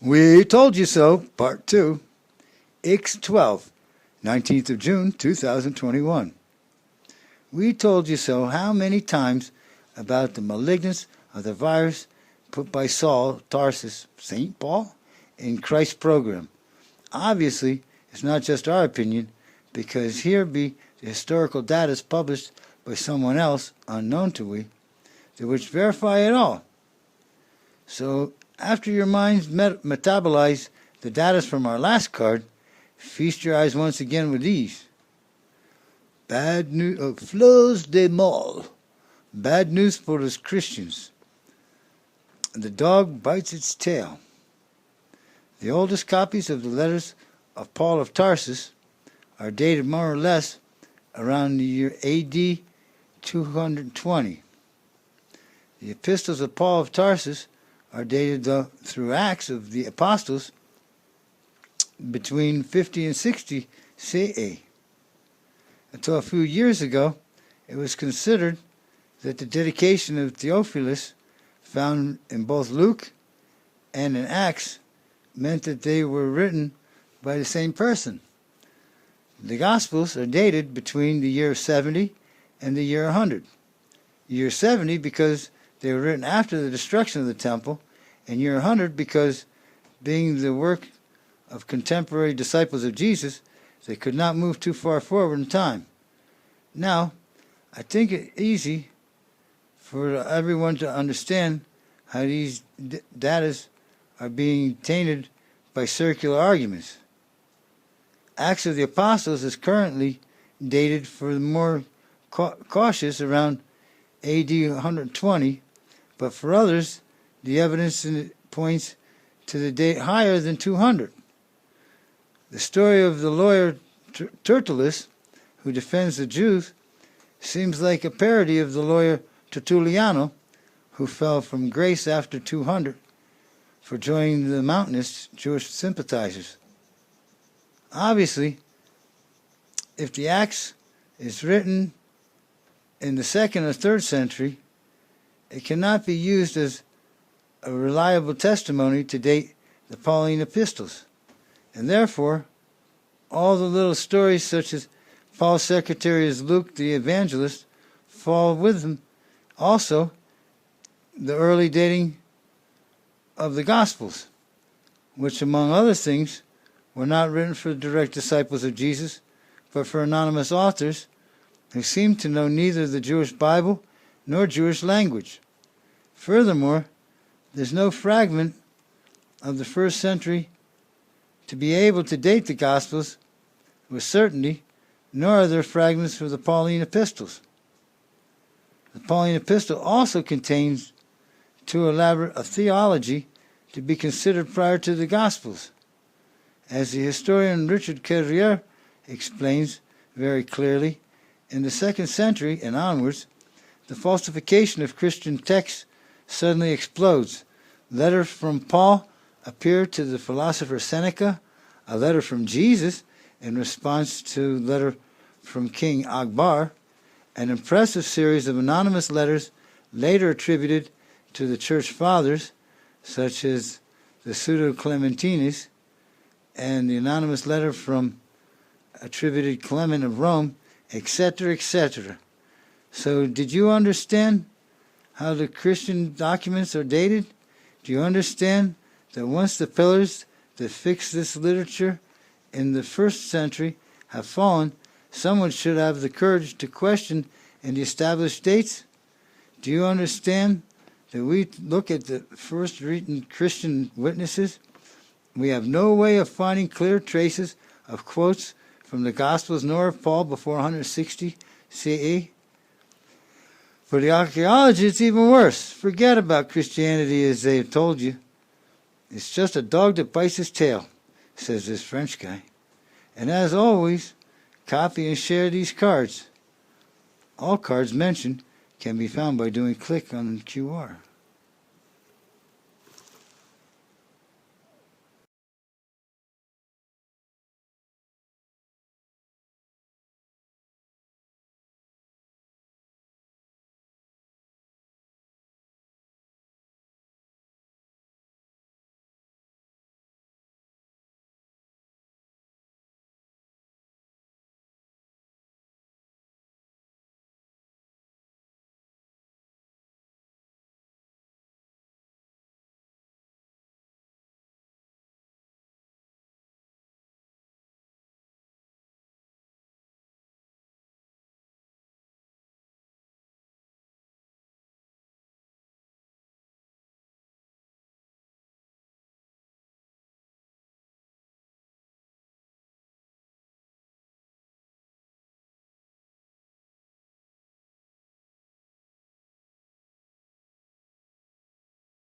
We Told You So, Part 2, X12, 19th of June, 2021. We told you so how many times about the malignance of the virus put by Saul Tarsus, St. Paul, in Christ's program. Obviously, it's not just our opinion, because here be the historical data published by someone else, unknown to we, which verify it all. So, after your minds metabolize the data from our last card, feast your eyes once again with these. Bad news, Fleurs de Mal. Bad news for us Christians. The dog bites its tail. The oldest copies of the letters of Paul of Tarsus are dated more or less around the year AD 220. The epistles of Paul of Tarsus are dated through Acts of the Apostles between 50 and 60 CE. Until a few years ago, it was considered that the dedication of Theophilus, found in both Luke and in Acts, meant that they were written by the same person. The Gospels are dated between the year 70 and the year 100. Year 70 because they were written after the destruction of the temple, and year 100 because, being the work of contemporary disciples of Jesus, they could not move too far forward in time. Now, I think it's easy for everyone to understand how these data are being tainted by circular arguments. Acts of the Apostles is currently dated for the more cautious around AD 120, but for others, the evidence points to the date higher than 200. The story of the lawyer Tertullus, who defends the Jews, seems like a parody of the lawyer Tertulliano, who fell from grace after 200 for joining the Mountainist Jewish sympathizers. Obviously, if the Acts is written in the 2nd or 3rd century, it cannot be used as a reliable testimony to date the Pauline epistles, and therefore all the little stories such as Paul's secretary as Luke the evangelist fall with them. Also, the early dating of the Gospels, which among other things were not written for direct disciples of Jesus, but for anonymous authors who seemed to know neither the Jewish Bible nor Jewish language. Furthermore, there's no fragment of the 1st century to be able to date the Gospels with certainty, nor are there fragments for the Pauline epistles. The Pauline epistle also contains too elaborate a theology to be considered prior to the Gospels. As the historian Richard Carrier explains very clearly, in the 2nd century and onwards, the falsification of Christian texts suddenly explodes. Letters from Paul appear to the philosopher Seneca, a letter from Jesus in response to a letter from King Akbar, an impressive series of anonymous letters later attributed to the church fathers, such as the Pseudo-Clementines, and the anonymous letter from attributed Clement of Rome, etc., etc. So, did you understand how the Christian documents are dated? Do you understand that once the pillars that fix this literature in the 1st century have fallen, someone should have the courage to question and the established dates? Do you understand that we look at the first written Christian witnesses? We have no way of finding clear traces of quotes from the Gospels nor of Paul before 160 CE. For the archaeology, it's even worse. Forget about Christianity as they have told you. It's just a dog that bites his tail, says this French guy. And as always, copy and share these cards. All cards mentioned can be found by doing click on the QR.